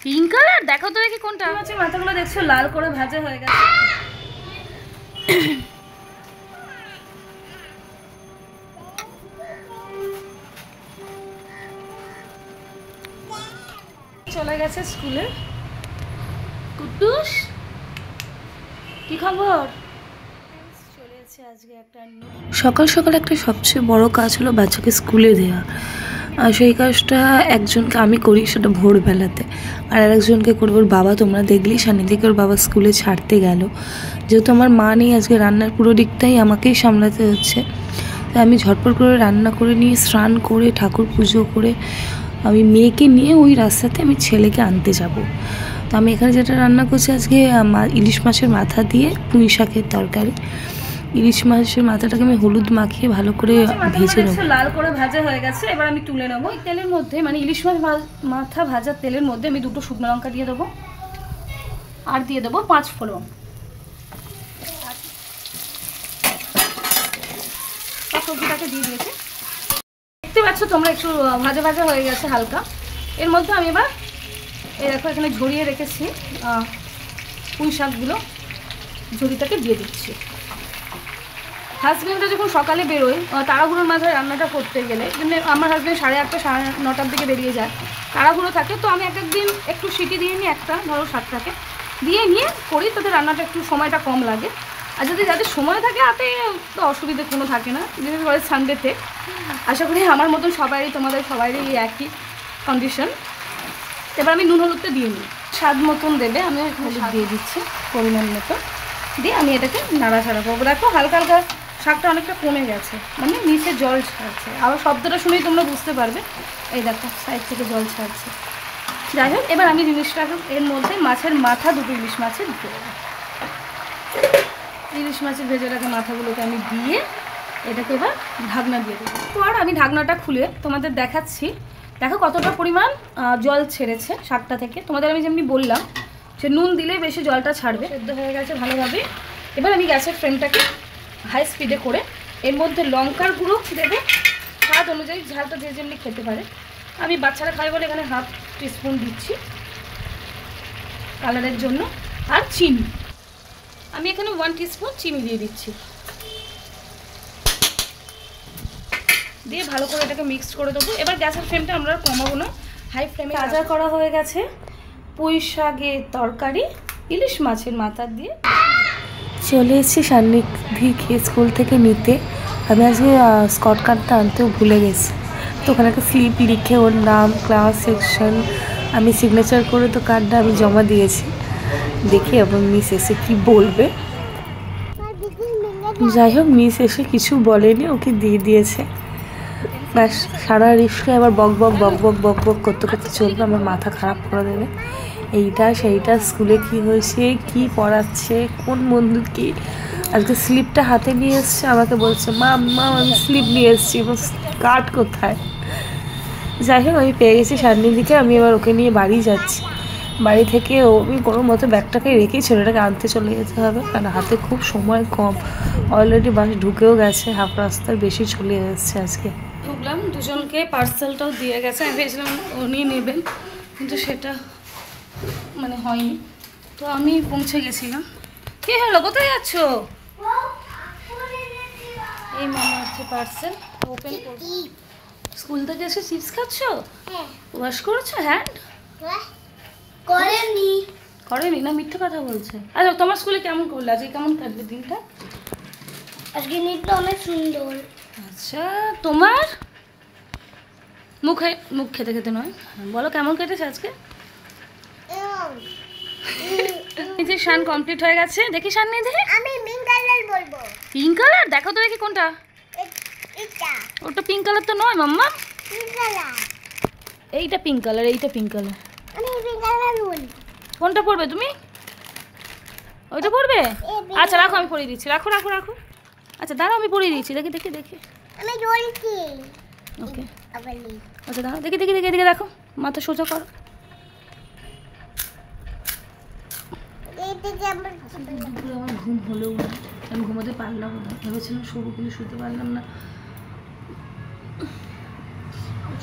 Pink colour দেখো তো দেখি কোনটা আছে। মাথাগুলো দেখছো লাল করে ভাজা হয়ে গেছে। চলে গেছে স্কুলে। কুটুস কি খবর? সকাল সকাল একটা সবচেয়ে বড় কাজ হলো বাচ্চাকে স্কুলে দেওয়া। আর সেই কাজটা একজনকে আমি করি, সেটা ভোরবেলাতে, আর আরেকজনকে করবো ওর বাবা। তোমরা দেখলেই সান্নিধিকে ওর বাবা স্কুলে ছাড়তে গেল। যেহেতু আমার মা নেই, আজকে রান্নার পুরো দিকটাই আমাকেই সামলাতে হচ্ছে। তাই আমি ঝটপট করে রান্না করে নিয়ে স্নান করে ঠাকুর পুজো করে আমি মেয়েকে নিয়ে ওই রাস্তাতে আমি ছেলেকে আনতে যাব। তো আমি এখানে যেটা রান্না করছি আজকে ইলিশ মাছের মাথা দিয়ে পুঁই শাকের তরকারি। ইলিশ মাছের মাথাটাকে আমি হলুদ মাখিয়ে ভালো করে ভেজে নেব। লাল করে ভাজা হয়ে গেছে, এবার আমি তুলে নেবো। এই তেলের মধ্যে মানে ইলিশ মাছ মাথা ভাজার তেলের মধ্যে আমি 2টো শুকনো লঙ্কা দিয়ে দেবো, আর দিয়ে দেবো 5 ফোড়ন। সবজিটাকে দিয়ে দিয়েছি, দেখতে পাচ্ছ তোমরা একটু ভাজা ভাজা হয়ে গেছে হালকা। এর মধ্যে আমি এবার এই দেখো এখানে ঝরিয়ে রেখেছি পুঁই শাকগুলো, ঝুড়িটাকে দিয়ে দিচ্ছি। হাজব্যান্ডরা যখন সকালে বেরোয় তাড়াহুড়োর মাথায় রান্নাটা করতে গেলে, মানে আমার হাজব্যান্ড 8:30 9টার দিকে বেরিয়ে যায়, তাড়াহুড়ো থাকে। তো আমি একদিন একটু সিটি দিয়ে নিই, একটা ধরো 7টাকে দিয়ে নিয়ে করি, তাতে রান্নাটা একটু সময়টা কম লাগে। আর যদি যাদের সময় থাকে হাতে তো অসুবিধে কোনো থাকে না, বিশেষ করে সানডেতে। আশা করি আমার মতন সবারই, তোমাদের সবারই একই কন্ডিশন। এবার আমি নুন হলুদটা দিয়ে নিই, স্বাদ মতন দেবে। আমি হলুদ দিয়ে দিচ্ছি পরিমাণ মতো, দিয়ে আমি এটাকে নাড়াচাড়া করবো। দেখো হালকা হালকা শাকটা অনেকটা কমে গেছে, মানে নিচে জল ছাড়ছে। আবার শব্দটা শুনেই তোমরা বুঝতে পারবে, এই দেখো সাইড থেকে জল ছাড়ছে। যাই হোক, এবার আমি জিনিসটা এর মধ্যে মাছের মাথা 2টো ইলিশ মাছের দিয়ে দেবো। ইলিশ মাছের ভেজে রাখা মাথাগুলোকে আমি দিয়ে এটাকে এবার ঢাকনা দিয়ে দেবো। আর আমি ঢাকনাটা খুলে তোমাদের দেখাচ্ছি, দেখো কতটা পরিমাণ জল ছেড়েছে শাকটা থেকে। তোমাদের আমি যেমনি বললাম যে নুন দিলে বেশি জলটা ছাড়বে। সেদ্ধ হয়ে গেছে ভালোভাবে। এবার আমি গ্যাসের ফ্লেমটাকে হাই স্পিডে করে এর মধ্যে লঙ্কার গুঁড়ো দেবো, স্বাদ অনুযায়ী, ঝালটা যে যেমনি খেতে পারে। আমি বাচ্চারা খাই বলে এখানে 1/2 টিস্পুন দিচ্ছি কালারের জন্য। আর চিনি আমি এখানে 1 টিস্পুন চিনি দিয়ে দিচ্ছি, দিয়ে ভালো করে এটাকে মিক্স করে দেবো। এবার গ্যাসের ফ্লেমটা আমরা কমাবো না, হাই ফ্লেমে। ভাজা করা হয়ে গেছে পুঁই শাকের তরকারি ইলিশ মাছের মাথা দিয়ে। চলে এসেছি সান্নিধিকে স্কুল থেকে নিতে। আমি আজকে স্কট কার্ডটা আনতেও ভুলে গেছি, তো ওখানে একটা স্লিপ লিখে ওর নাম, ক্লাস, সেকশন আমি সিগনেচার করে তো কার্ডটা আমি জমা দিয়েছি। দেখি আবার মিস এসে কি বলবে। যাই হোক, মিস এসে কিছু বলেনি, ওকে দিয়ে দিয়েছে। ব্যাস, সারা রিস্কে আবার বক বক বক বক বক বক করতে করতে চলবে, আমার মাথা খারাপ করে দেবে। এইটা সেইটা, স্কুলে কি হয়েছে, কি পড়াচ্ছে, কোন বন্ধু কি। আজকে স্লিপটা হাতে নিয়ে এসছে, আমাকে বলছে মা মা আমি স্লিপ নিয়ে এসেছি, এবং কার্ড কোথায়। যাই হোক, আমি পেয়ে গেছি সান্নিধিকে। আমি এবার ওকে নিয়ে বাড়ি যাচ্ছি। বাড়ি থেকে আমি কোনো মতো ব্যাগটাকে রেখেই ছেলেটাকে আনতে চলে যেতে হবে, কারণ হাতে খুব সময় কম। অলরেডি বাস ঢুকেও গেছে, হাফ রাস্তার বেশি চলে এসেছে আজকে। ঢুকলাম, দুজনকে পার্সেলটাও দিয়ে গেছে। আমি ভেবেছিলাম উনি নেবেন, কিন্তু সেটা মানে হয়নি। তো আমি পৌঁছে গেছিলাম। কি হলো, কোথায় যাচ্ছ? এই মামা হচ্ছে পার্সেল, ওপেন করবো। স্কুল থেকে এসে চিপস খাচ্ছ? ওয়াশ করেছো হ্যান্ড? করেনি না, মিথ্যে কথা বলছে। আচ্ছা, তোমার স্কুলে কেমন করলে আজকে, কেমন কাটবে দিনটা? আজকে দিনটা অনেক সুন্দর। আচ্ছা, তোমার মুখ খেতে খেতে নয়, বলো কেমন কেটেছে আজকে? এই যে শান কমপ্লিট হয়ে গেছে, দেখি সান্নিধি। আমি পিঙ্ক কালার বলবো। পিঙ্ক কালার দেখো তো দেখি কোনটা। এটা ওটা পিঙ্ক কালার তো নয় মাম্মা, পিঙ্ক কালার। এইটা পিঙ্ক কালার, এইটা পিঙ্ক কালার। আমি পিঙ্ক কালার বলি। কোনটা পরবে তুমি? ওইটা পরবে? আচ্ছা রাখো, আমি পরিয়ে দিচ্ছি। রাখো রাখো রাখো। আচ্ছা দাঁড়াও, আমি পরিয়ে দিচ্ছি। দেখি দেখি দেখি। আমি জ্বলছি। ওকে, আবার নি। আচ্ছা দাঁড়াও, দেখি দেখি দেখি, এদিকে দেখো, মাথা সোজা করো। এইদিকে আমার দুপুরে আমার ঘুম হলেও না, আমি ঘুমাতে পারলাম না। ভেবেছিলাম শুরু কিন্তু শুতে পারলাম না।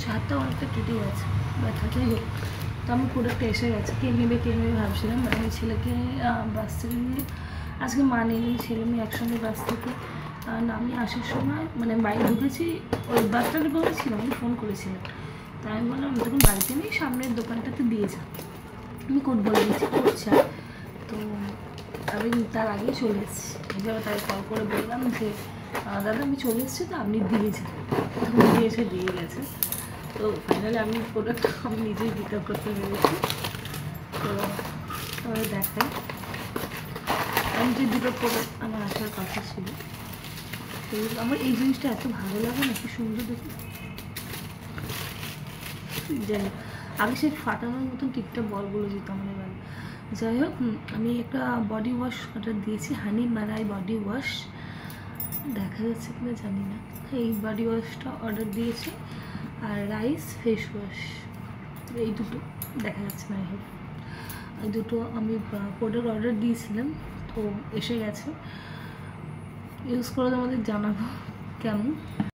ছাদটা অনেকটা কেটে গেছে ব্যথা। যাই হোক, তো আমার প্রোডাক্টটা এসে গেছে, কে নেবে ভাবছিলাম। মানে আমি ছেলেকে বাস থেকে নিয়ে আজকে মা নিয়ে ছেলে মেয়ে একসঙ্গে বাস থেকে আমি আসার সময় মানে বাইরে ঢুকেছি, ওই বাসটাকে বলেছিলাম, আমি ফোন করেছিলাম। তাই আমি বললাম আমি তখন বাড়িতে নেই, সামনের দোকানটাতে দিয়ে যা, আমি কোড বলে দিচ্ছি করছে। তো আমি তার আগেই চলে এসেছি, এভাবে তাই কল করে বললাম যে দাদা আমি চলে এসেছি, তো আপনি দিয়ে যান। তখন দিয়ে গেছে। তো ফাইনালি আমি প্রোডাক্টটা আমি নিজেই পিক আপ করতে পেরেছি। তো তবে দেখাই আমি যে দুটো প্রোডাক্ট আমার আসার কথা ছিল, তো আমার এই জিনিসটা এত ভালো লাগে না, কি সুন্দর দেখি। যাই হোক, আগে সেই ফাটানোর মতন টিপটা বলগুলো যেত আমার এবার। যাই হোক, আমি একটা বডি ওয়াশ অর্ডার দিয়েছি, হানি মালাই বডি ওয়াশ, দেখা যাচ্ছে কিনা জানি না। এই বডি ওয়াশটা অর্ডার দিয়েছি, আর রাইস ফেস ওয়াশ, এই দুটো দেখা যাচ্ছে না। এই দুটো আমি প্রোডাক্ট অর্ডার দিয়েছিলাম, তো এসে গেছে। ইউজ করে আমাদের জানাবো কেমন।